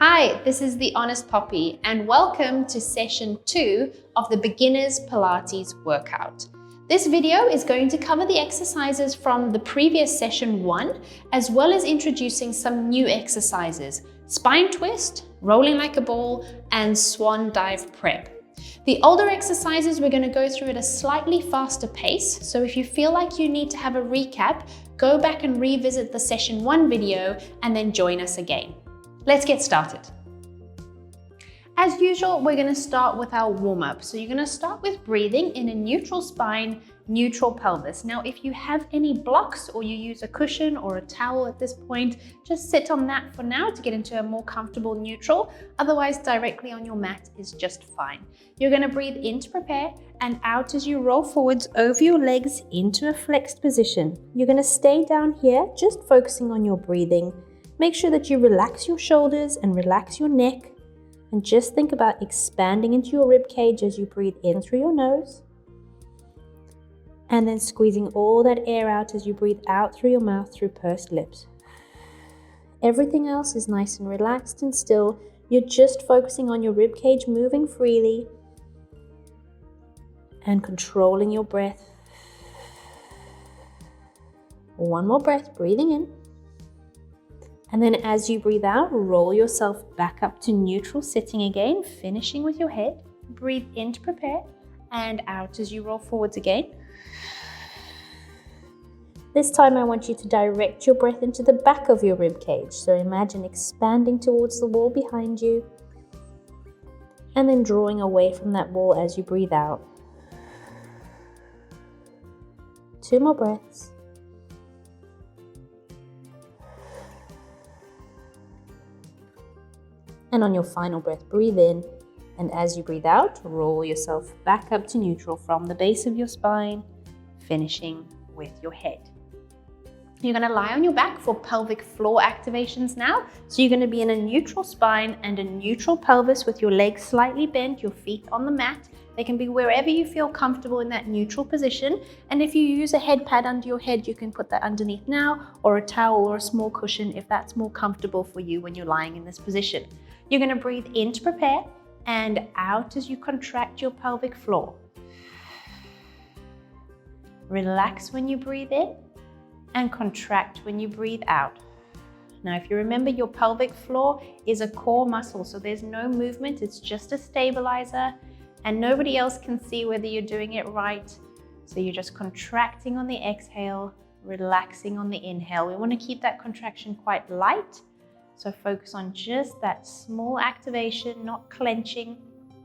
Hi, this is the Honest Poppy and welcome to session 2 of the Beginner's Pilates Workout. This video is going to cover the exercises from the previous session 1 as well as introducing some new exercises, spine twist, rolling like a ball and swan dive prep. The older exercises we're going to go through at a slightly faster pace, so if you feel like you need to have a recap, go back and revisit the session 1 video and then join us again. Let's get started. As usual, we're going to start with our warm-up. So you're going to start with breathing in a neutral spine, neutral pelvis. Now, if you have any blocks or you use a cushion or a towel at this point, just sit on that for now to get into a more comfortable neutral. Otherwise, directly on your mat is just fine. You're going to breathe in to prepare and out as you roll forwards over your legs into a flexed position. You're going to stay down here, just focusing on your breathing. Make sure that you relax your shoulders and relax your neck, and just think about expanding into your rib cage as you breathe in through your nose, and then squeezing all that air out as you breathe out through your mouth through pursed lips. Everything else is nice and relaxed and still. You're just focusing on your rib cage moving freely and controlling your breath. One more breath, breathing in. And then as you breathe out, roll yourself back up to neutral sitting again, finishing with your head. Breathe in to prepare and out as you roll forwards again. This time I want you to direct your breath into the back of your rib cage. So imagine expanding towards the wall behind you and then drawing away from that wall as you breathe out. 2 more breaths. And on your final breath, breathe in, and as you breathe out, roll yourself back up to neutral from the base of your spine, finishing with your head. You're going to lie on your back for pelvic floor activations now. So you're going to be in a neutral spine and a neutral pelvis with your legs slightly bent, your feet on the mat. They can be wherever you feel comfortable in that neutral position. And if you use a head pad under your head, you can put that underneath now, or a towel or a small cushion if that's more comfortable for you when you're lying in this position. You're going to breathe in to prepare and out as you contract your pelvic floor. Relax when you breathe in and contract when you breathe out. Now, if you remember, your pelvic floor is a core muscle, so there's no movement, it's just a stabilizer, and nobody else can see whether you're doing it right. So you're just contracting on the exhale, relaxing on the inhale. We want to keep that contraction quite light. So focus on just that small activation, not clenching,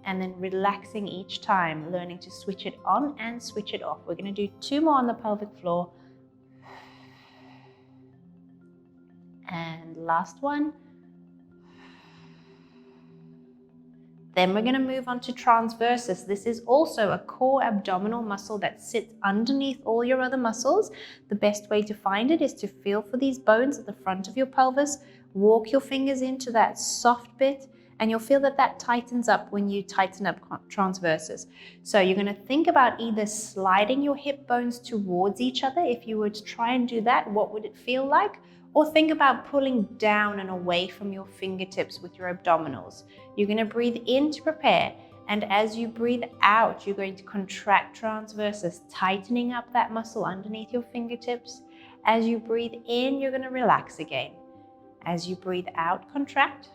and then relaxing each time, learning to switch it on and switch it off. We're going to do 2 more on the pelvic floor. And last one. Then we're going to move on to transversus. This is also a core abdominal muscle that sits underneath all your other muscles. The best way to find it is to feel for these bones at the front of your pelvis. Walk your fingers into that soft bit, and you'll feel that that tightens up when you tighten up transversus. So you're going to think about either sliding your hip bones towards each other. If you were to try and do that, what would it feel like? Or think about pulling down and away from your fingertips with your abdominals. You're going to breathe in to prepare, and as you breathe out, you're going to contract transversus, tightening up that muscle underneath your fingertips. As you breathe in, you're going to relax again. As you breathe out, contract.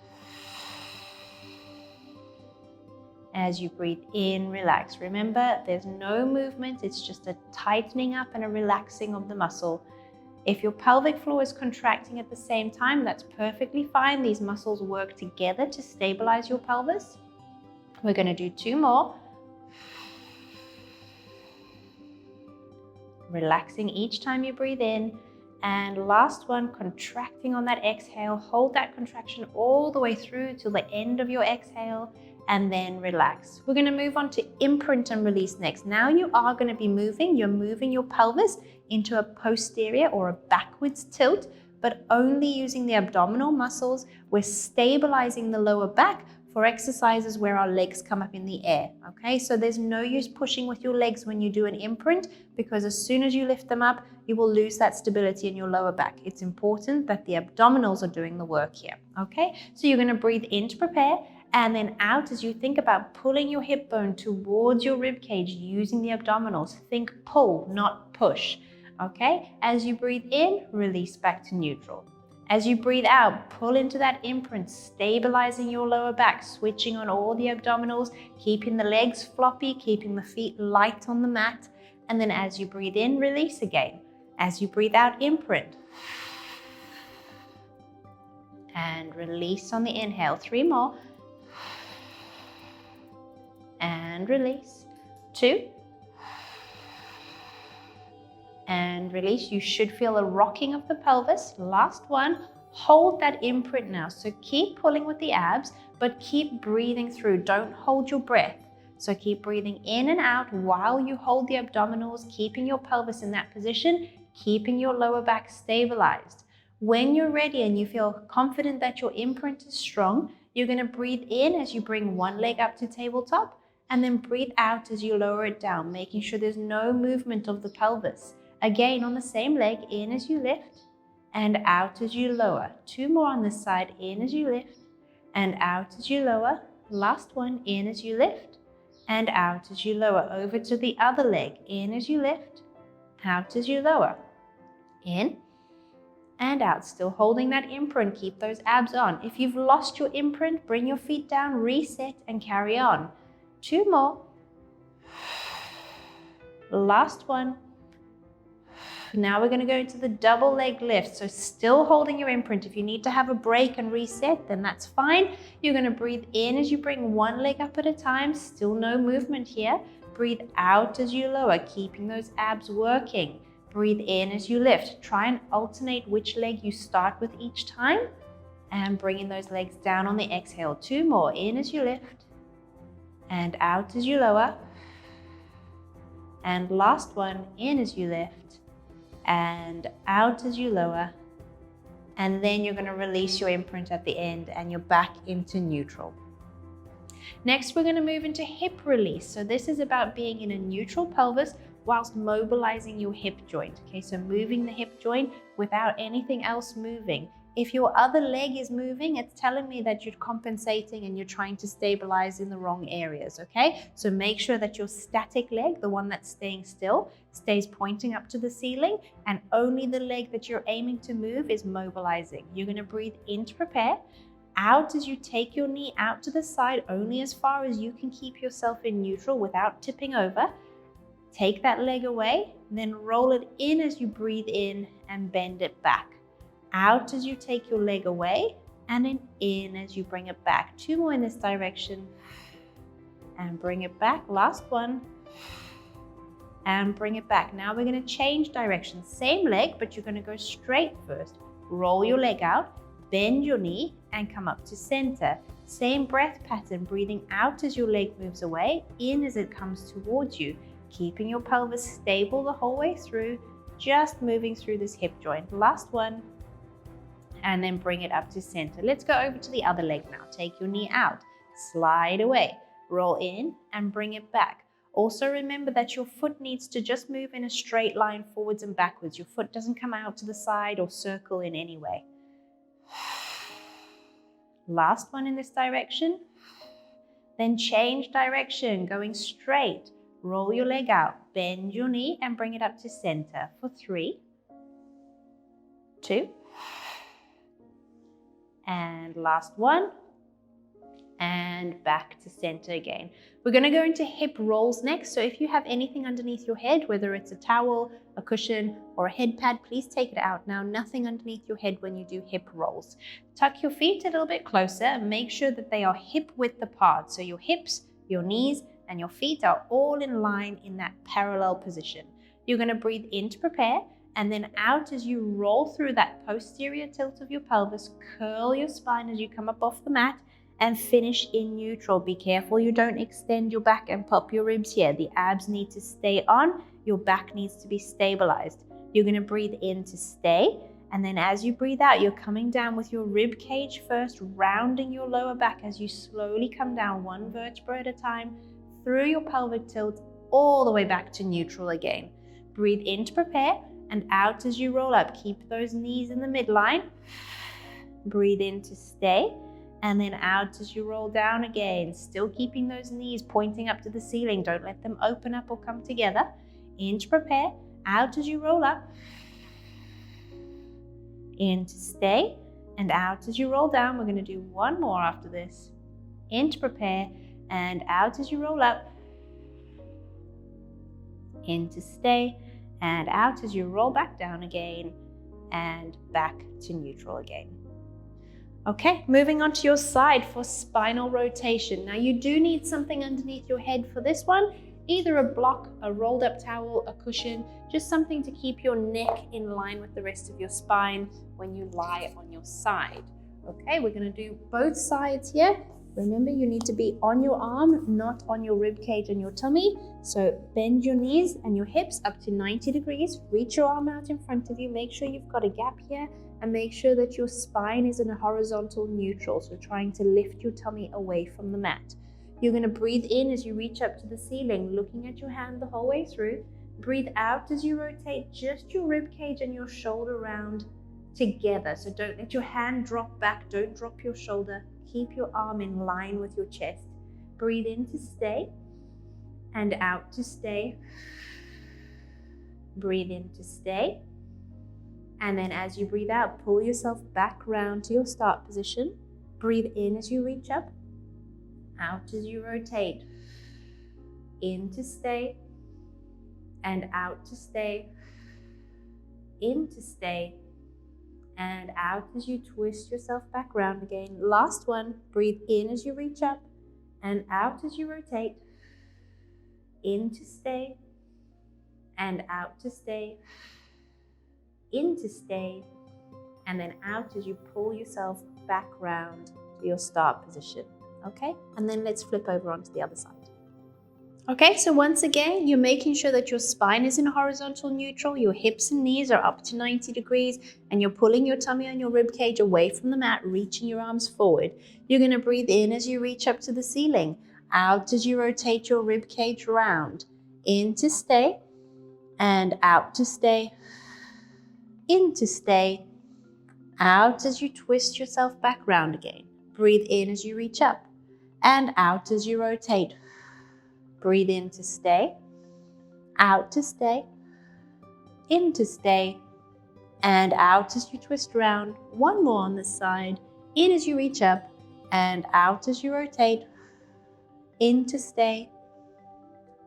As you breathe in, relax. Remember, there's no movement, it's just a tightening up and a relaxing of the muscle. If your pelvic floor is contracting at the same time, that's perfectly fine. These muscles work together to stabilize your pelvis. We're going to do 2 more. Relaxing each time you breathe in. And last one, contracting on that exhale. Hold that contraction all the way through to the end of your exhale and then relax. We're going to move on to imprint and release next. Now you are going to be moving. You're moving your pelvis into a posterior or a backwards tilt, but only using the abdominal muscles. We're stabilizing the lower back for exercises where our legs come up in the air, okay? So there's no use pushing with your legs when you do an imprint, because as soon as you lift them up, you will lose that stability in your lower back. It's important that the abdominals are doing the work here, okay? So you're gonna breathe in to prepare, and then out as you think about pulling your hip bone towards your rib cage using the abdominals. Think pull, not push, okay? As you breathe in, release back to neutral. As you breathe out, pull into that imprint, stabilizing your lower back, switching on all the abdominals, keeping the legs floppy, keeping the feet light on the mat. And then as you breathe in, release again. As you breathe out, imprint. And release on the inhale. 3 more. And release. 2. And release. You should feel a rocking of the pelvis. Last one. Hold that imprint now. So keep pulling with the abs, but keep breathing through. Don't hold your breath. So keep breathing in and out while you hold the abdominals, keeping your pelvis in that position, keeping your lower back stabilized. When you're ready and you feel confident that your imprint is strong, you're going to breathe in as you bring one leg up to tabletop, and then breathe out as you lower it down, making sure there's no movement of the pelvis. Again, on the same leg, in as you lift and out as you lower. 2 more on this side, in as you lift and out as you lower. Last one, in as you lift and out as you lower. Over to the other leg, in as you lift, out as you lower. In and out, still holding that imprint. Keep those abs on. If you've lost your imprint, bring your feet down, reset and carry on. 2 more. Last one. Now we're going to go into the double leg lift. So still holding your imprint. If you need to have a break and reset, then that's fine. You're going to breathe in as you bring one leg up at a time. Still no movement here. Breathe out as you lower, keeping those abs working. Breathe in as you lift. Try and alternate which leg you start with each time. And bringing those legs down on the exhale. 2 more. In as you lift and out as you lower. And last one, in as you lift and out as you lower. And then you're going to release your imprint at the end and you're back into neutral. Next, we're going to move into hip release. So this is about being in a neutral pelvis whilst mobilizing your hip joint. Okay, so moving the hip joint without anything else moving. If your other leg is moving, it's telling me that you're compensating and you're trying to stabilize in the wrong areas, okay? So make sure that your static leg, the one that's staying still, stays pointing up to the ceiling, and only the leg that you're aiming to move is mobilizing. You're gonna breathe in to prepare, out as you take your knee out to the side, only as far as you can keep yourself in neutral without tipping over. Take that leg away, then roll it in as you breathe in and bend it back. Out as you take your leg away, and then in as you bring it back. 2 more in this direction, and bring it back. Last one, and bring it back. Now we're going to change direction. Same leg, but you're going to go straight first. Roll your leg out, bend your knee, and come up to center. Same breath pattern, breathing out as your leg moves away, in as it comes towards you, keeping your pelvis stable the whole way through, just moving through this hip joint. Last one. And then bring it up to center. Let's go over to the other leg now. Take your knee out, slide away, roll in and bring it back. Also remember that your foot needs to just move in a straight line forwards and backwards. Your foot doesn't come out to the side or circle in any way. Last one in this direction. Then change direction, going straight. Roll your leg out, bend your knee and bring it up to center for 3, 2, and last one, and back to center again. We're going to go into hip rolls next. So if you have anything underneath your head, whether it's a towel, a cushion, or a head pad, please take it out now. Nothing underneath your head when you do hip rolls. Tuck your feet a little bit closer and make sure that they are hip width apart. So your hips, your knees, and your feet are all in line in that parallel position. You're going to breathe in to prepare, and then out as you roll through that posterior tilt of your pelvis. Curl your spine as you come up off the mat and finish in neutral. Be careful you don't extend your back and pop your ribs here. The abs need to stay on. Your back needs to be stabilized. You're going to breathe in to stay, And then as you breathe out, you're coming down with your rib cage first, rounding your lower back as you slowly come down one vertebra at a time through your pelvic tilt all the way back to neutral again. Breathe in to prepare and out as you roll up. Keep those knees in the midline. Breathe in to stay and then out as you roll down again. Still keeping those knees pointing up to the ceiling. Don't let them open up or come together. In to prepare, out as you roll up. In to stay and out as you roll down. We're going to do one more after this. In to prepare and out as you roll up. In to stay and out as you roll back down again and back to neutral again. Okay, moving on to your side for spinal rotation. Now you do need something underneath your head for this one, either a block, a rolled up towel, a cushion, just something to keep your neck in line with the rest of your spine when you lie on your side. Okay, we're going to do both sides here. Remember, you need to be on your arm, not on your rib cage and your tummy. So bend your knees and your hips up to 90 degrees. Reach your arm out in front of you. Make sure you've got a gap here and make sure that your spine is in a horizontal neutral. So trying to lift your tummy away from the mat. You're going to breathe in as you reach up to the ceiling, looking at your hand the whole way through. Breathe out as you rotate just your rib cage and your shoulder round together. So don't let your hand drop back. Don't drop your shoulder. Keep your arm in line with your chest. Breathe in to stay and out to stay. Breathe in to stay. And then as you breathe out, pull yourself back round to your start position. Breathe in as you reach up. Out as you rotate. In to stay and out to stay. In to stay and out as you twist yourself back round again. Last one. Breathe in as you reach up and out as you rotate. In to stay and out to stay. In to stay and then out as you pull yourself back round to your start position. Okay, and then let's flip over onto the other side. Okay, so once again, you're making sure that your spine is in horizontal neutral, your hips and knees are up to 90 degrees, and you're pulling your tummy and your rib cage away from the mat, reaching your arms forward. You're going to breathe in as you reach up to the ceiling, out as you rotate your rib cage round, in to stay, and out to stay, in to stay, out as you twist yourself back round again. Breathe in as you reach up, and out as you rotate. Breathe in to stay, out to stay, in to stay, and out as you twist around. One more on this side. In as you reach up, and out as you rotate. In to stay,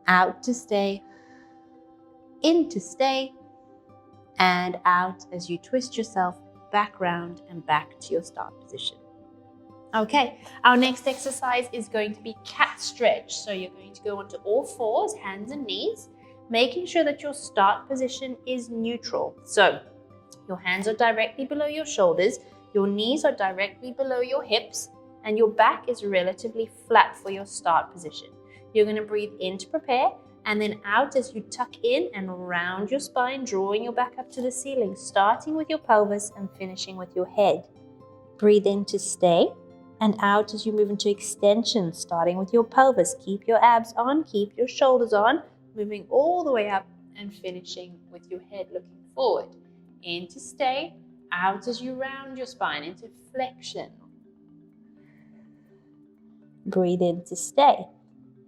out to stay, in to stay, and out as you twist yourself back round and back to your start position. Okay, our next exercise is going to be cat stretch. So you're going to go onto all fours, hands and knees, making sure that your start position is neutral. So your hands are directly below your shoulders, your knees are directly below your hips, and your back is relatively flat for your start position. You're going to breathe in to prepare, and then out as you tuck in and round your spine, drawing your back up to the ceiling, starting with your pelvis and finishing with your head. Breathe in to stay, and out as you move into extension, starting with your pelvis. Keep your abs on, keep your shoulders on, moving all the way up and finishing with your head looking forward. In to stay, out as you round your spine into flexion. Breathe in to stay,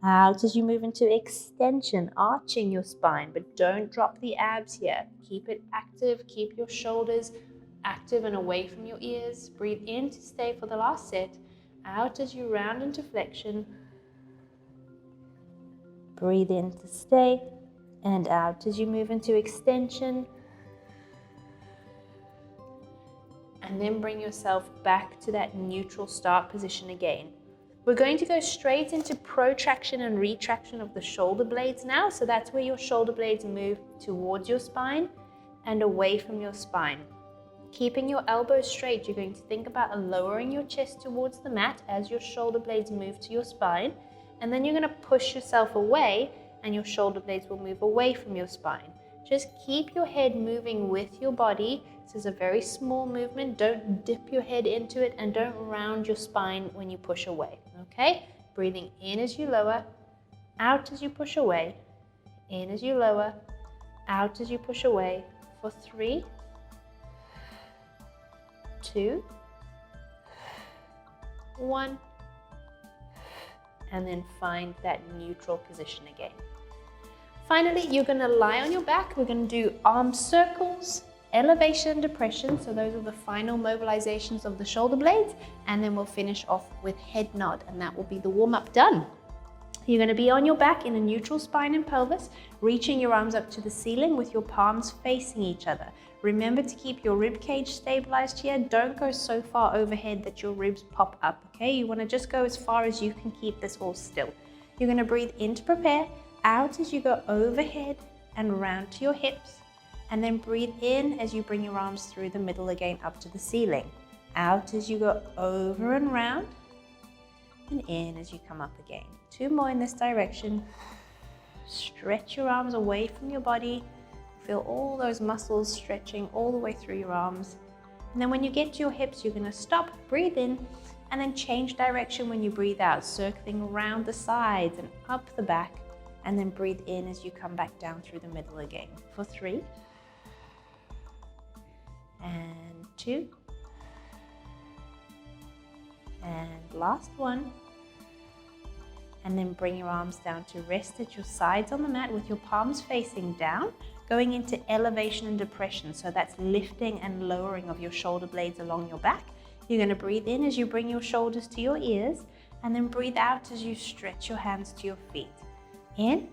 out as you move into extension, arching your spine, but don't drop the abs here. Keep it active, keep your shoulders active and away from your ears. Breathe in to stay for the last set, out as you round into flexion. Breathe in to stay, and out as you move into extension. And then bring yourself back to that neutral start position again. We're going to go straight into protraction and retraction of the shoulder blades now. So that's where your shoulder blades move towards your spine and away from your spine. Keeping your elbows straight, you're going to think about lowering your chest towards the mat as your shoulder blades move to your spine. And then you're going to push yourself away and your shoulder blades will move away from your spine. Just keep your head moving with your body, This is a very small movement. Don't dip your head into it and don't round your spine when you push away, okay? Breathing in as you lower, out as you push away, in as you lower, out as you push away for 3, 2, 1, and then find that neutral position again. Finally, you're going to lie on your back. We're going to do arm circles, elevation and depression. So those are the final mobilizations of the shoulder blades. And then we'll finish off with head nod, and that will be the warm-up done. You're going to be on your back in a neutral spine and pelvis, reaching your arms up to the ceiling with your palms facing each other. Remember to keep your rib cage stabilized here. Don't go so far overhead that your ribs pop up, okay? You want to just go as far as you can keep this all still. You're going to breathe in to prepare, out as you go overhead and round to your hips, and then breathe in as you bring your arms through the middle again up to the ceiling. Out as you go over and round, and in as you come up again. 2 more in this direction. Stretch your arms away from your body. Feel all those muscles stretching all the way through your arms. And then when you get to your hips, you're going to stop, breathe in, and then change direction when you breathe out, circling around the sides and up the back, and then breathe in as you come back down through the middle again for 3, and 2, and last one. And then bring your arms down to rest at your sides on the mat with your palms facing down, going into elevation and depression. So that's lifting and lowering of your shoulder blades along your back. You're going to breathe in as you bring your shoulders to your ears, and then breathe out as you stretch your hands to your feet. In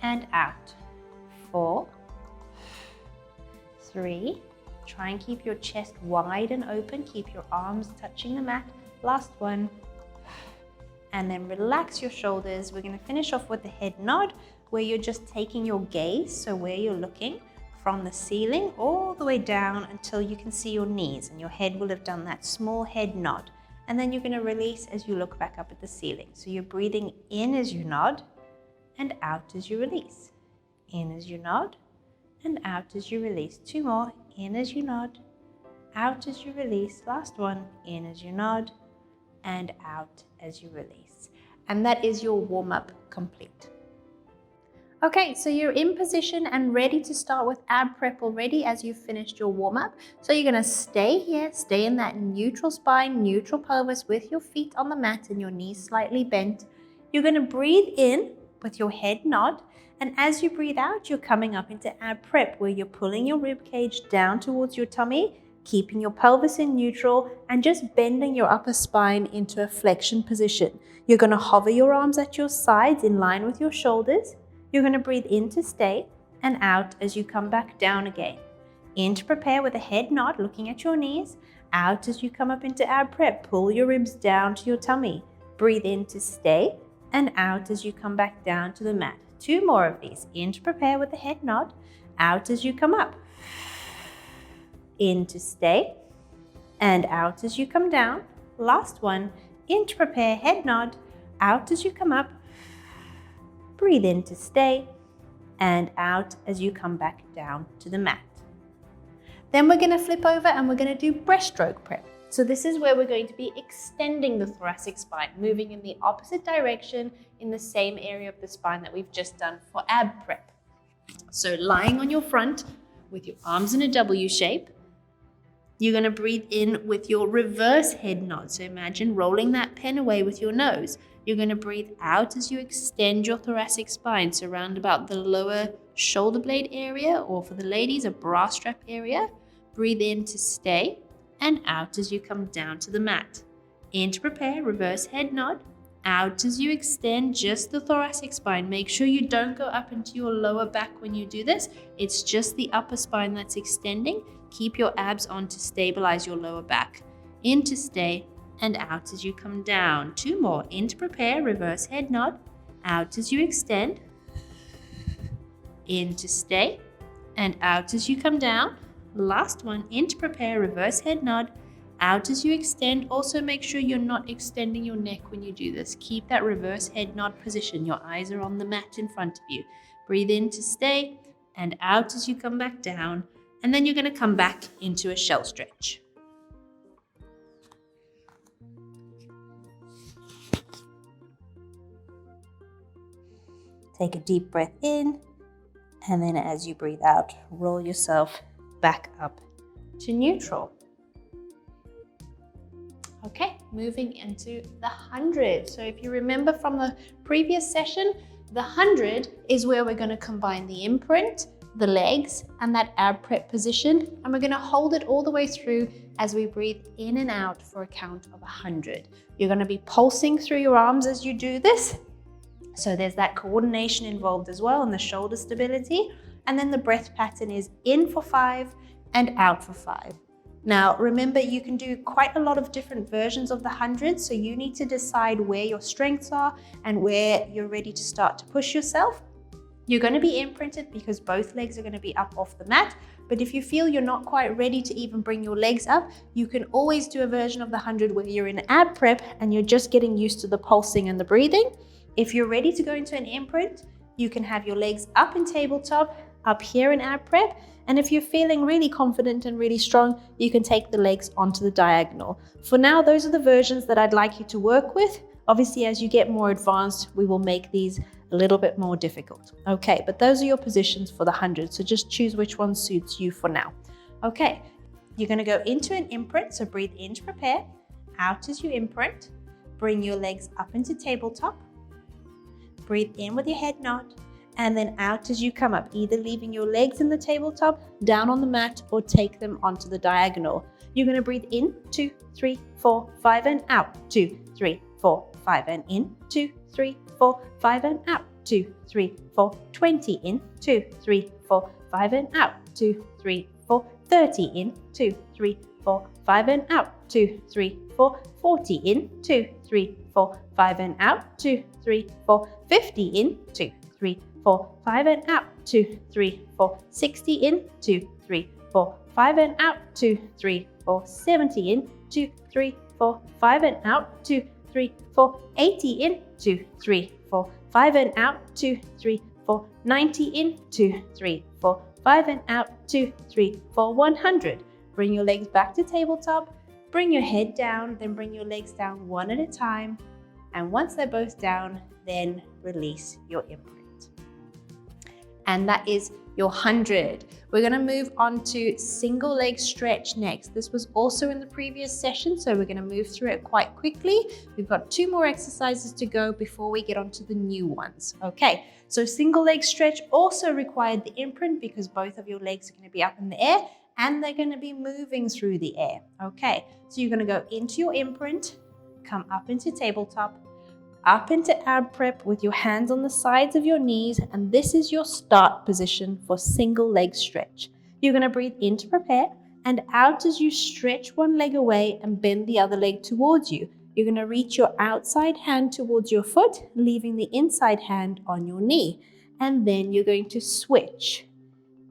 and out. 4, 3. Try and keep your chest wide and open. Keep your arms touching the mat. Last one. And then relax your shoulders. We're going to finish off with the head nod, where you're just taking your gaze, so where you're looking, from the ceiling all the way down until you can see your knees, and your head will have done that small head nod. And then you're going to release as you look back up at the ceiling. So you're breathing in as you nod and out as you release. In as you nod and out as you release. 2 more. In as you nod, out as you release. Last one. In as you nod and out as you release. And that is your warm-up complete. Okay, so you're in position and ready to start with ab prep already as you've finished your warm-up. So you're going to stay here, stay in that neutral spine, neutral pelvis with your feet on the mat and your knees slightly bent. You're going to breathe in with your head nod, and as you breathe out, you're coming up into ab prep, where you're pulling your rib cage down towards your tummy, keeping your pelvis in neutral and just bending your upper spine into a flexion position. You're going to hover your arms at your sides in line with your shoulders. You're going to breathe in to stay and out as you come back down again. In to prepare with a head nod, looking at your knees. Out as you come up into ab prep, pull your ribs down to your tummy. Breathe in to stay and out as you come back down to the mat. 2 more of these. In to prepare with a head nod. Out as you come up. In to stay and out as you come down. Last one. In to prepare, head nod, out as you come up. Breathe in to stay and out as you come back down to the mat. Then we're going to flip over and we're going to do breaststroke prep. So this is where we're going to be extending the thoracic spine, moving in the opposite direction in the same area of the spine that we've just done for ab prep. So lying on your front with your arms in a W shape, you're going to breathe in with your reverse head nod. So imagine rolling that pen away with your nose. You're going to breathe out as you extend your thoracic spine, so around about the lower shoulder blade area, or for the ladies, a bra strap area. Breathe in to stay and out as you come down to the mat. In to prepare, reverse head nod. Out as you extend just the thoracic spine. Make sure you don't go up into your lower back when you do this. It's just the upper spine that's extending. Keep your abs on to stabilize your lower back. In to stay and out as you come down. 2 more. In to prepare, reverse head nod. Out as you extend. In to stay and out as you come down. Last one. In to prepare, reverse head nod. Out as you extend. Also make sure you're not extending your neck when you do this. Keep that reverse head nod position. Your eyes are on the mat in front of you. Breathe in to stay and out as you come back down. and then you're going to come back into a shell stretch. Take a deep breath in, and then as you breathe out, roll yourself back up to neutral. Okay, moving into the 100. So if you remember from the previous session, the 100 is where we're going to combine the imprint, the legs, and that ab prep position, and we're going to hold it all the way through as we breathe in and out for a count of 100. You're going to be pulsing through your arms as you do this. So there's that coordination involved as well, and the shoulder stability. And then the breath pattern is in for 5 and out for 5. Now, remember, you can do quite a lot of different versions of the 100, so you need to decide where your strengths are and where you're ready to start to push yourself. You're going to be imprinted because both legs are going to be up off the mat, but if you feel you're not quite ready to even bring your legs up, you can always do a version of the 100 where you're in ab prep and you're just getting used to the pulsing and the breathing. If you're ready to go into an imprint, you can have your legs up in tabletop, up here in ab prep, and if you're feeling really confident and really strong, you can take the legs onto the diagonal. For now, those are the versions that I'd like you to work with. Obviously, as you get more advanced, we will make these a little bit more difficult. Okay, but those are your positions for the 100, so just choose which one suits you for now. Okay, you're going to go into an imprint, so breathe in to prepare, out as you imprint, bring your legs up into tabletop, breathe in with your head nod, and then out as you come up, either leaving your legs in the tabletop, down on the mat, or take them onto the diagonal. You're going to breathe in, 2, 3, 4, 5, and out, 2, 3, 4, 5, and in, 2, 3, 4, 5, and out, 2, 3, 4, 20 in, 2, 3, 4, 5, and out, 2, 3, 4, 30 in, 2, 3, 4, 5, and out, 2, 3, 4, 40 in, 2, 3, 4, 5, and out, 2, 3, 4, 50 in, 2, 3, 4, 5, and out, 2, 3, 4, 60 in, 2, 3, 4, 5, and out, 2, 3, 4, 70 in, 2, 3, 4, 5, and out, 2, 3, 4, 80 in, 2, 3, 4, 5, and out, 2, 3, 4, 90 in, 2, 3, 4, 5, and out, 2, 3, 4, 100. Bring your legs back to tabletop, bring your head down, then bring your legs down one at a time. And once they're both down, then release your imprint. And that is your 100. We're going to move on to single leg stretch next. This was also in the previous session, so we're going to move through it quite quickly. We've got 2 more exercises to go before we get onto the new ones. Okay, so single leg stretch also required the imprint because both of your legs are going to be up in the air and they're going to be moving through the air. Okay, so you're going to go into your imprint, come up into tabletop, up into ab prep with your hands on the sides of your knees, and this is your start position for single leg stretch. You're going to breathe in to prepare and out as you stretch one leg away and bend the other leg towards you. You're going to reach your outside hand towards your foot, leaving the inside hand on your knee, and then you're going to switch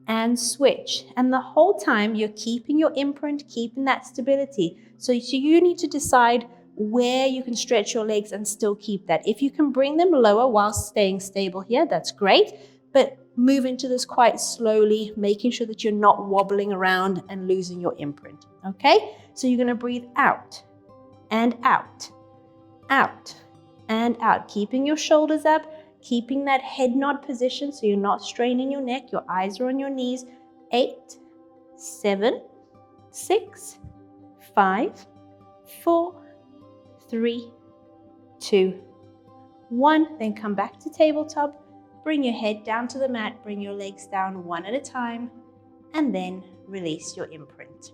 and switch, and the whole time you're keeping your imprint, keeping that stability. So you need to decide where you can stretch your legs and still keep that. If you can bring them lower while staying stable here, that's great, but move into this quite slowly, making sure that you're not wobbling around and losing your imprint. Okay, so you're going to breathe out and out, out and out, keeping your shoulders up, keeping that head nod position so you're not straining your neck, your eyes are on your knees. 8, 7, 6, 5, 4, 3, 2, 1. Then come back to tabletop, bring your head down to the mat, bring your legs down one at a time, and then release your imprint.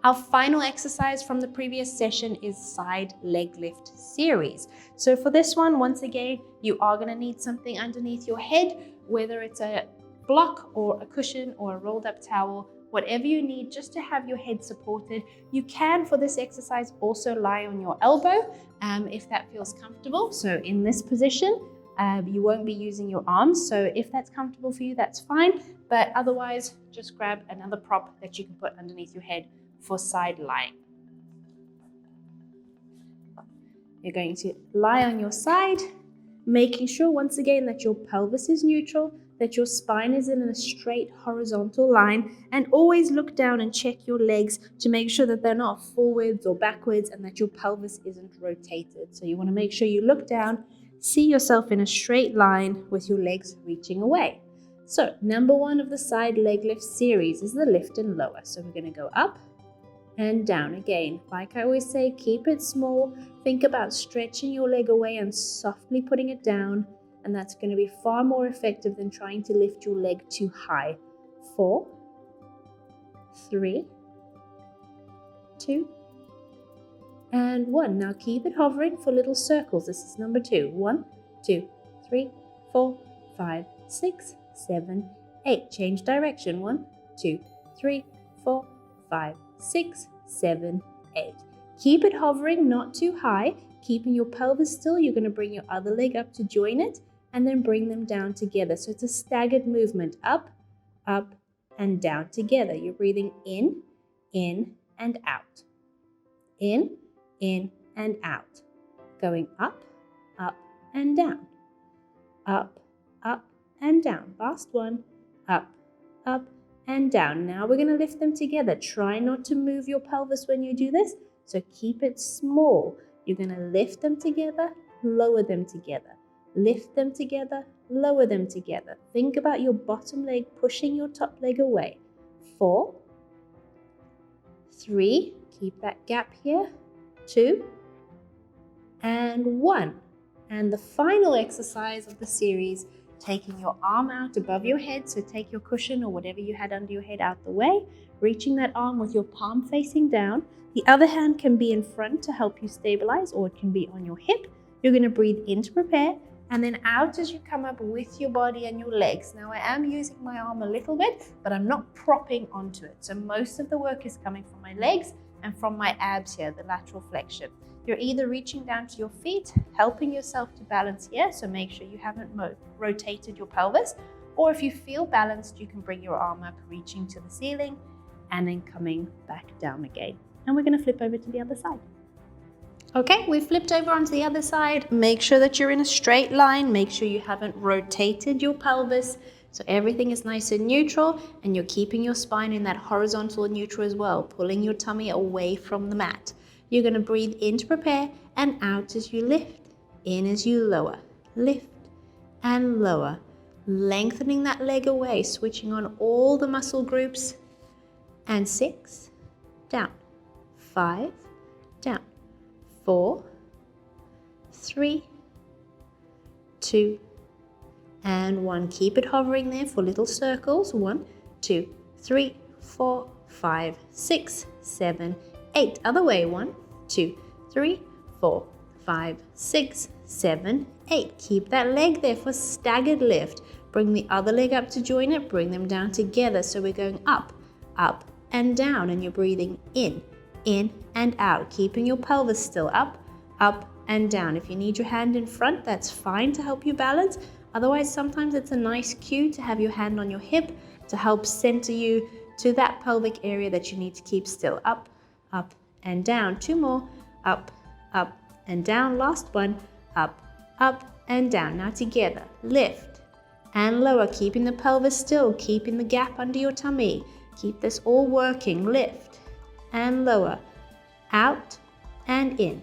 Our final exercise from the previous session is side leg lift series. So for this one, once again, you are going to need something underneath your head, whether it's a block or a cushion or a rolled up towel, whatever you need just to have your head supported. You can, for this exercise, also lie on your elbow if that feels comfortable. So in this position, you won't be using your arms. So if that's comfortable for you, that's fine. But otherwise, just grab another prop that you can put underneath your head for side lying. You're going to lie on your side, making sure once again that your pelvis is neutral, that your spine is in a straight horizontal line, and always look down and check your legs to make sure that they're not forwards or backwards and that your pelvis isn't rotated. So you want to make sure you look down, see yourself in a straight line with your legs reaching away. So number 1 of the side leg lift series is the lift and lower. So we're going to go up and down again. Like I always say, keep it small. Think about stretching your leg away and softly putting it down. And that's going to be far more effective than trying to lift your leg too high. 4, 3, 2, and 1. Now keep it hovering for little circles. This is number 2. 1, 2, 3, 4, 5, 6, 7, 8. Change direction. 1, 2, 3, 4, 5, 6, 7, 8. Keep it hovering, not too high. Keeping your pelvis still. You're going to bring your other leg up to join it and then bring them down together. So it's a staggered movement. Up, up, and down together. You're breathing in, and out. In, and out. Going up, and down. Up, and down. Last one. Up, and down. Now we're going to lift them together. Try not to move your pelvis when you do this. So keep it small. You're going to lift them together, lower them together. Lift them together, lower them together. Think about your bottom leg pushing your top leg away. 4, 3, keep that gap here. 2, and 1. And the final exercise of the series, taking your arm out above your head. So take your cushion or whatever you had under your head out the way, reaching that arm with your palm facing down. The other hand can be in front to help you stabilize, or it can be on your hip. You're going to breathe in to prepare, and then out as you come up with your body and your legs. Now I am using my arm a little bit, but I'm not propping onto it. So most of the work is coming from my legs and from my abs here, the lateral flexion. You're either reaching down to your feet, helping yourself to balance here, so make sure you haven't rotated your pelvis, or if you feel balanced, you can bring your arm up, reaching to the ceiling, and then coming back down again. And we're going to flip over to the other side. Okay, we've flipped over onto the other side. Make sure that you're in a straight line. Make sure you haven't rotated your pelvis, so everything is nice and neutral, and you're keeping your spine in that horizontal and neutral as well, pulling your tummy away from the mat. You're going to breathe in to prepare, and out as you lift, in as you lower. Lift and lower, lengthening that leg away, switching on all the muscle groups. And 6, down. 5, down. 4, 3, 2, and 1. Keep it hovering there for little circles. 1, 2, 3, 4, 5, 6, 7, 8. Other way. 1, 2, 3, 4, 5, 6, 7, 8. Keep that leg there for staggered lift. Bring the other leg up to join it. Bring them down together. So we're going up, and down, and you're breathing in, and out, keeping your pelvis still. Up, and down. If you need your hand in front, that's fine to help you balance. Otherwise, sometimes it's a nice cue to have your hand on your hip to help center you to that pelvic area that you need to keep still. Up, and down. 2 more. Up, and down. Last one. Up, and down. Now together. Lift and lower, keeping the pelvis still, keeping the gap under your tummy. Keep this all working. Lift and lower. Out and in.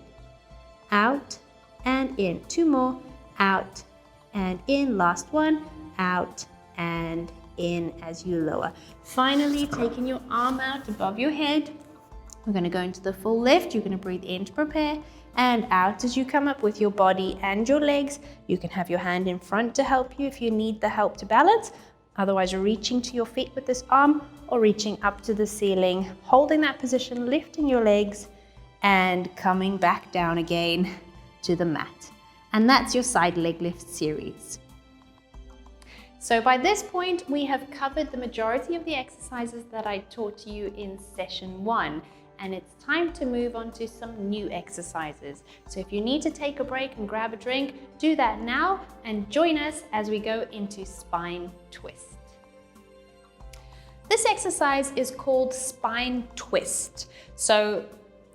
Out and in. 2 more. Out and in. Last one. Out and in as you lower. Finally, taking your arm out above your head. We're going to go into the full lift. You're going to breathe in to prepare, and out as you come up with your body and your legs. You can have your hand in front to help you if you need the help to balance. Otherwise, you're reaching to your feet with this arm or reaching up to the ceiling, holding that position, lifting your legs and coming back down again to the mat. And that's your side leg lift series. So by this point, we have covered the majority of the exercises that I taught you in session 1. And it's time to move on to some new exercises. So if you need to take a break and grab a drink, do that now and join us as we go into spine twist. This exercise is called spine twist. So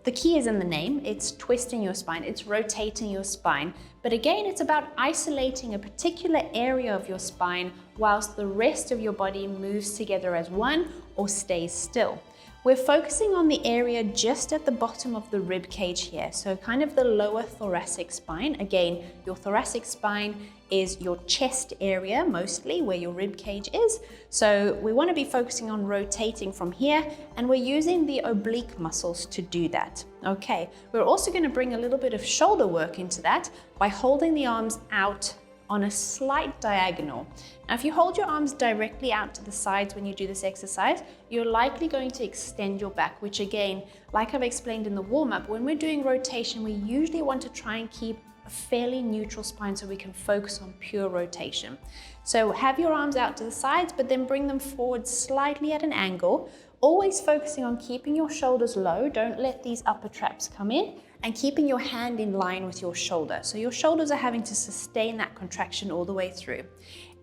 The key is in the name. It's twisting your spine, it's rotating your spine. But again, it's about isolating a particular area of your spine whilst the rest of your body moves together as one or stays still. We're focusing on the area just at the bottom of the rib cage here, so kind of the lower thoracic spine. Again, your thoracic spine is your chest area mostly, where your rib cage is. So we want to be focusing on rotating from here, and we're using the oblique muscles to do that. Okay, we're also going to bring a little bit of shoulder work into that by holding the arms out on a slight diagonal. Now, if you hold your arms directly out to the sides when you do this exercise, you're likely going to extend your back, which again, like I've explained in the warm-up, when we're doing rotation, we usually want to try and keep a fairly neutral spine so we can focus on pure rotation. So have your arms out to the sides, but then bring them forward slightly at an angle, always focusing on keeping your shoulders low. Don't let these upper traps come in, and keeping your hand in line with your shoulder. So your shoulders are having to sustain that contraction all the way through.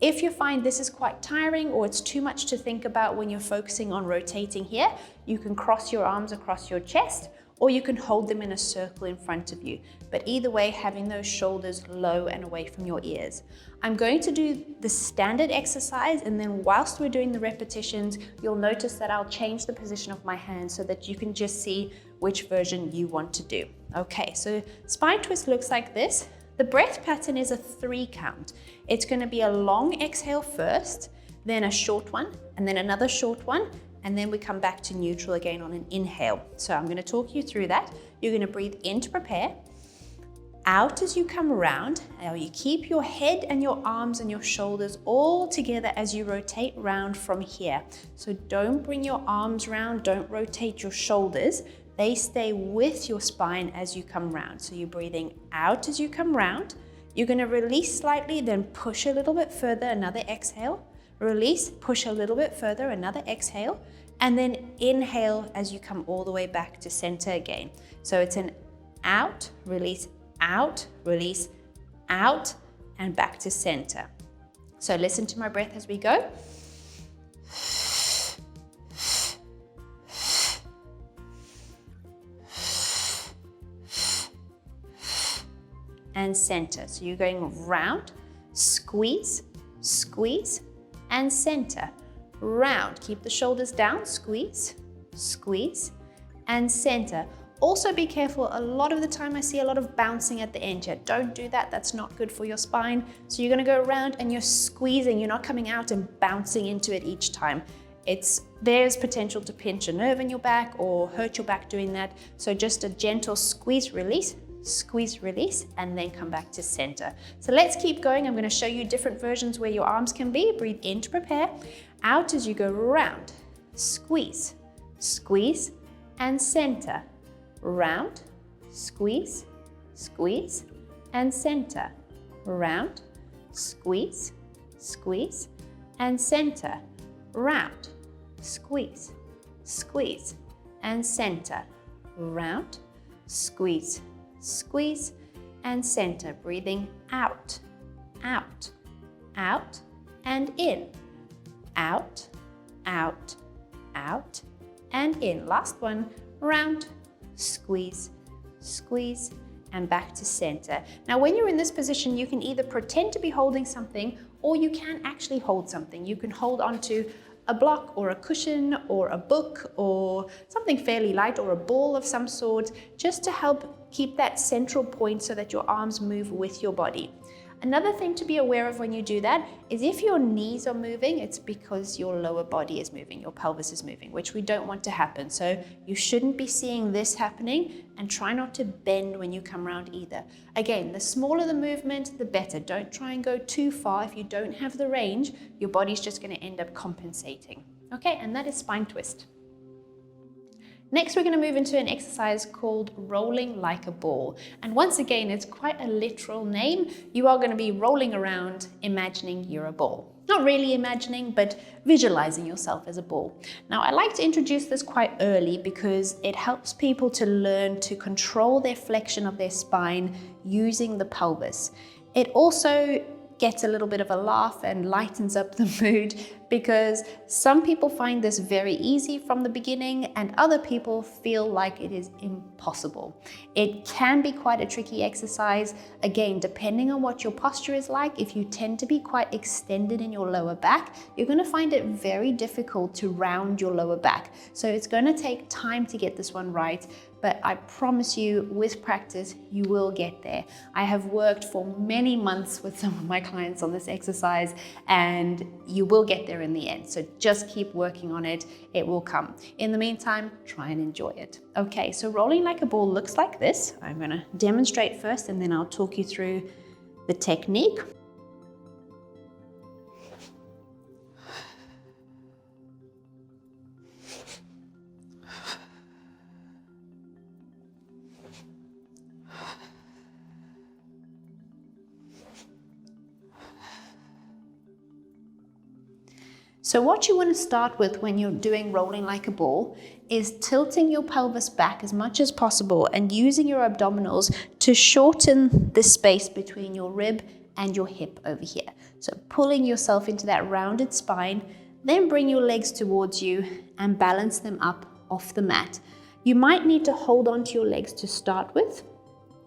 If you find this is quite tiring or it's too much to think about when you're focusing on rotating here, you can cross your arms across your chest, or you can hold them in a circle in front of you. But either way, having those shoulders low and away from your ears. I'm going to do the standard exercise, and then whilst we're doing the repetitions, you'll notice that I'll change the position of my hands so that you can just see which version you want to do. Okay, so spine twist looks like this. The breath pattern is a 3 count. It's going to be a long exhale first, then a short one, and then another short one, and then we come back to neutral again on an inhale. So I'm going to talk you through that. You're going to breathe in to prepare, out as you come around. Now you keep your head and your arms and your shoulders all together as you rotate round from here. So don't bring your arms round, don't rotate your shoulders. They stay with your spine as you come round. So you're breathing out as you come round. You're going to release slightly, then push a little bit further, another exhale. Release, push a little bit further, another exhale, and then inhale as you come all the way back to center again. So it's an out, release, out, and back to center. So listen to my breath as we go. And center. So you're going round, squeeze, squeeze, and center. Round, keep the shoulders down, squeeze, squeeze, and center. Also be careful, a lot of the time I see a lot of bouncing at the end here. Don't do that, that's not good for your spine. So you're gonna go around and you're squeezing, you're not coming out and bouncing into it each time. There's potential to pinch a nerve in your back or hurt your back doing that. So just a gentle squeeze, release, and then come back to center. So let's keep going. I'm going to show you different versions where your arms can be. Breathe in to prepare, out as you go round, squeeze, squeeze, and center. Round, squeeze, squeeze, and center. Round, squeeze, squeeze, and center. Round, squeeze, squeeze, and center. Round, squeeze, squeeze, and center. Breathing out, out, out, and in. Out, out, out, and in. Last one, round, squeeze, squeeze, and back to center. Now, when you're in this position, you can either pretend to be holding something, or you can actually hold something. You can hold onto a block or a cushion or a book or something fairly light or a ball of some sort, just to help keep that central point so that your arms move with your body. Another thing to be aware of when you do that is if your knees are moving, it's because your lower body is moving, your pelvis is moving, which we don't want to happen. So you shouldn't be seeing this happening, and try not to bend when you come around either. Again, the smaller the movement, the better. Don't try and go too far. If you don't have the range, your body's just going to end up compensating. Okay, and that is spine twist. Next, we're going to move into an exercise called rolling like a ball. And once again, it's quite a literal name. You are going to be rolling around, imagining you're a ball. Not really imagining, but visualizing yourself as a ball. Now, I like to introduce this quite early because it helps people to learn to control their flexion of their spine using the pelvis. It also gets a little bit of a laugh and lightens up the mood, because some people find this very easy from the beginning and other people feel like it is impossible. It can be quite a tricky exercise. Again, depending on what your posture is like, if you tend to be quite extended in your lower back, you're going to find it very difficult to round your lower back. So it's going to take time to get this one right. But I promise you, with practice, you will get there. I have worked for many months with some of my clients on this exercise, and you will get there in the end. So just keep working on it. It will come. In the meantime, try and enjoy it. Okay, so rolling like a ball looks like this. I'm gonna demonstrate first, and then I'll talk you through the technique. So what you want to start with when you're doing rolling like a ball is tilting your pelvis back as much as possible and using your abdominals to shorten the space between your rib and your hip over here. So pulling yourself into that rounded spine, then bring your legs towards you and balance them up off the mat. You might need to hold on to your legs to start with.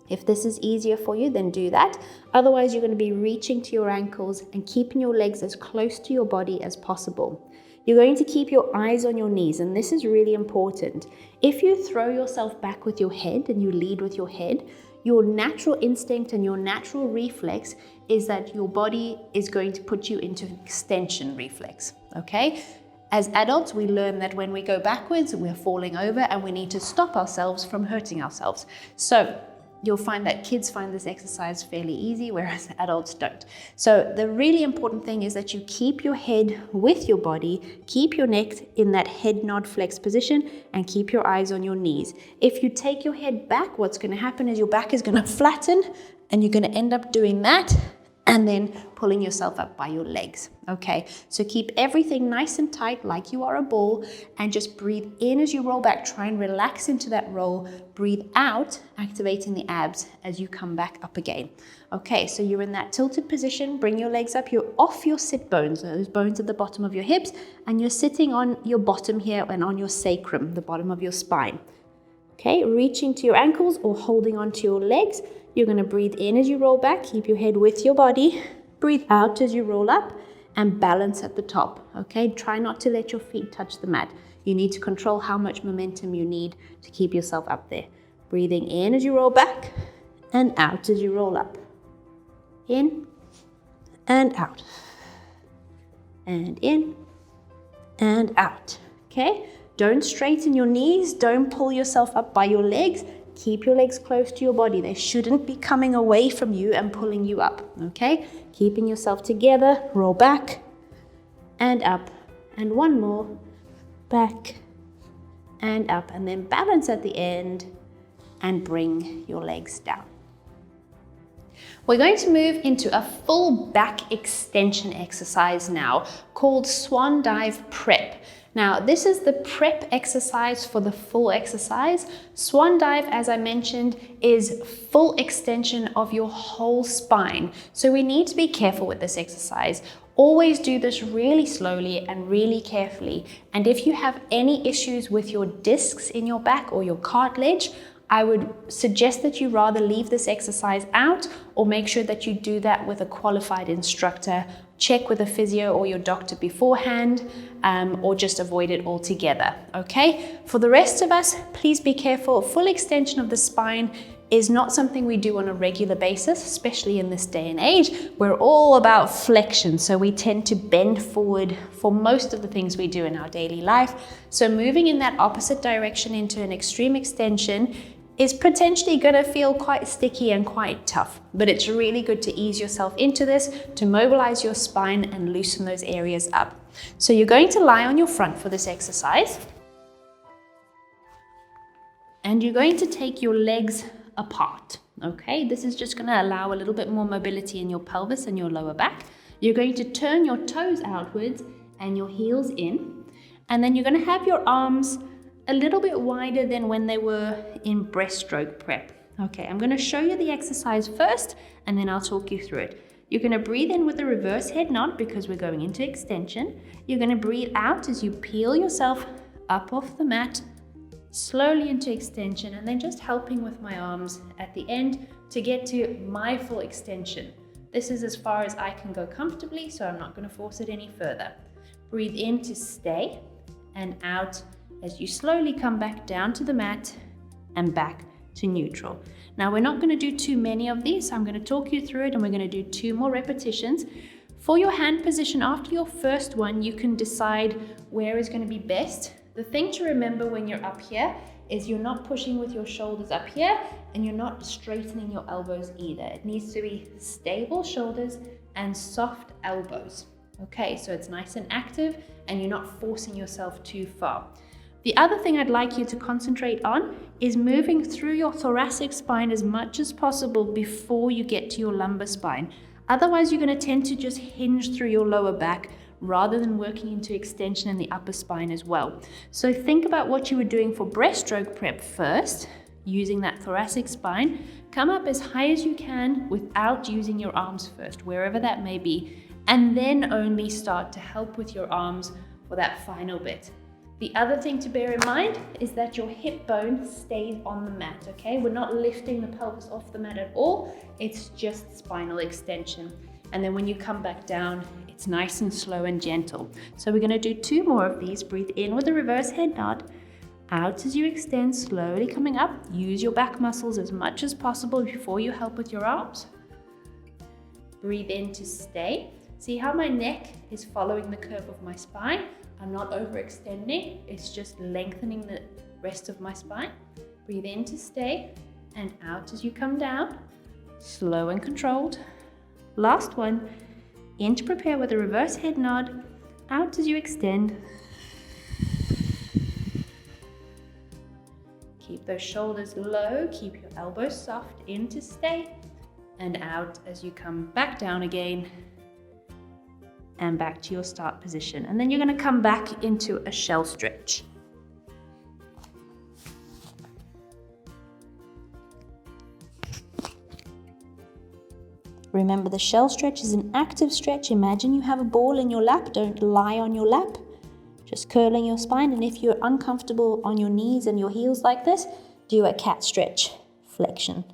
If this is easier for you, then do that. Otherwise, you're going to be reaching to your ankles and keeping your legs as close to your body as possible. You're going to keep your eyes on your knees, and this is really important. If you throw yourself back with your head and you lead with your head, your natural instinct and your natural reflex is that your body is going to put you into an extension reflex, okay? As adults, we learn that when we go backwards, we're falling over and we need to stop ourselves from hurting ourselves. So you'll find that kids find this exercise fairly easy, whereas adults don't. So the really important thing is that you keep your head with your body, keep your neck in that head nod flex position, and keep your eyes on your knees. If you take your head back, what's going to happen is your back is going to flatten, and you're going to end up doing that, and then pulling yourself up by your legs. Okay, so keep everything nice and tight like you are a ball, and just breathe in as you roll back. Try and relax into that roll. Breathe out, activating the abs as you come back up again. Okay, so you're in that tilted position. Bring your legs up. You're off your sit bones, those bones at the bottom of your hips, and you're sitting on your bottom here and on your sacrum, the bottom of your spine. Okay, reaching to your ankles or holding onto your legs. You're going to breathe in as you roll back, keep your head with your body, breathe out as you roll up, and balance at the top, okay? Try not to let your feet touch the mat. You need to control how much momentum you need to keep yourself up there. Breathing in as you roll back, and out as you roll up. In, and out. And in, and out, okay? Don't straighten your knees, don't pull yourself up by your legs. Keep your legs close to your body. They shouldn't be coming away from you and pulling you up, okay? Keeping yourself together, roll back and up. And one more, back and up. And then balance at the end and bring your legs down. We're going to move into a full back extension exercise now called Swan Dive Prep. Now, this is the prep exercise for the full exercise. Swan dive, as I mentioned, is full extension of your whole spine. So we need to be careful with this exercise. Always do this really slowly and really carefully. And if you have any issues with your discs in your back or your cartilage, I would suggest that you rather leave this exercise out, or make sure that you do that with a qualified instructor. Check with a physio or your doctor beforehand, or just avoid it altogether, okay? For the rest of us, please be careful. Full extension of the spine is not something we do on a regular basis, especially in this day and age. We're all about flexion, so we tend to bend forward for most of the things we do in our daily life. So moving in that opposite direction into an extreme extension is potentially going to feel quite sticky and quite tough, but it's really good to ease yourself into this, to mobilize your spine and loosen those areas up. So you're going to lie on your front for this exercise, and you're going to take your legs apart, okay? This is just going to allow a little bit more mobility in your pelvis and your lower back. You're going to turn your toes outwards and your heels in, and then you're going to have your arms a little bit wider than when they were in Breaststroke Prep. Okay, I'm going to show you the exercise first, and then I'll talk you through it. You're going to breathe in with a reverse head nod because we're going into extension. You're going to breathe out as you peel yourself up off the mat, slowly into extension, and then just helping with my arms at the end to get to my full extension. This is as far as I can go comfortably, so I'm not going to force it any further. Breathe in to stay, and out as you slowly come back down to the mat and back to neutral. Now we're not going to do too many of these, so I'm going to talk you through it, and we're going to do 2 more repetitions. For your hand position, after your first one, you can decide where is going to be best. The thing to remember when you're up here is you're not pushing with your shoulders up here, and you're not straightening your elbows either. It needs to be stable shoulders and soft elbows. Okay, so it's nice and active and you're not forcing yourself too far. The other thing I'd like you to concentrate on is moving through your thoracic spine as much as possible before you get to your lumbar spine. Otherwise, you're going to tend to just hinge through your lower back rather than working into extension in the upper spine as well. So think about what you were doing for breaststroke prep first, using that thoracic spine. Come up as high as you can without using your arms first, wherever that may be, and then only start to help with your arms for that final bit. The other thing to bear in mind is that your hip bone stays on the mat, okay? We're not lifting the pelvis off the mat at all. It's just spinal extension. And then when you come back down, it's nice and slow and gentle. So we're gonna do 2 more of these. Breathe in with a reverse head nod. Out as you extend, slowly coming up. Use your back muscles as much as possible before you help with your arms. Breathe in to stay. See how my neck is following the curve of my spine? I'm not overextending, it's just lengthening the rest of my spine. Breathe in to stay, and out as you come down, slow and controlled. Last one, in to prepare with a reverse head nod, out as you extend. Keep those shoulders low, keep your elbows soft, in to stay, and out as you come back down again, and back to your start position. And then you're going to come back into a shell stretch. Remember, the shell stretch is an active stretch. Imagine you have a ball in your lap. Don't lie on your lap, just curling your spine. And if you're uncomfortable on your knees and your heels like this, do a cat stretch, flexion.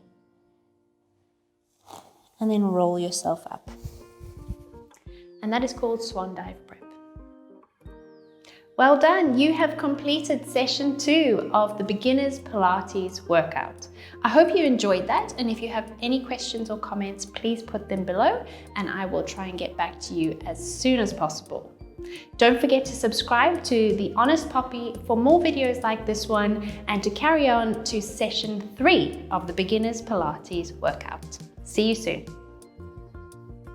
And then roll yourself up. And that is called Swan Dive Prep. Well done, you have completed session 2 of the Beginners Pilates Workout. I hope you enjoyed that, and if you have any questions or comments, please put them below and I will try and get back to you as soon as possible. Don't forget to subscribe to The Honest Poppy for more videos like this one and to carry on to session 3 of the Beginners Pilates Workout. See you soon.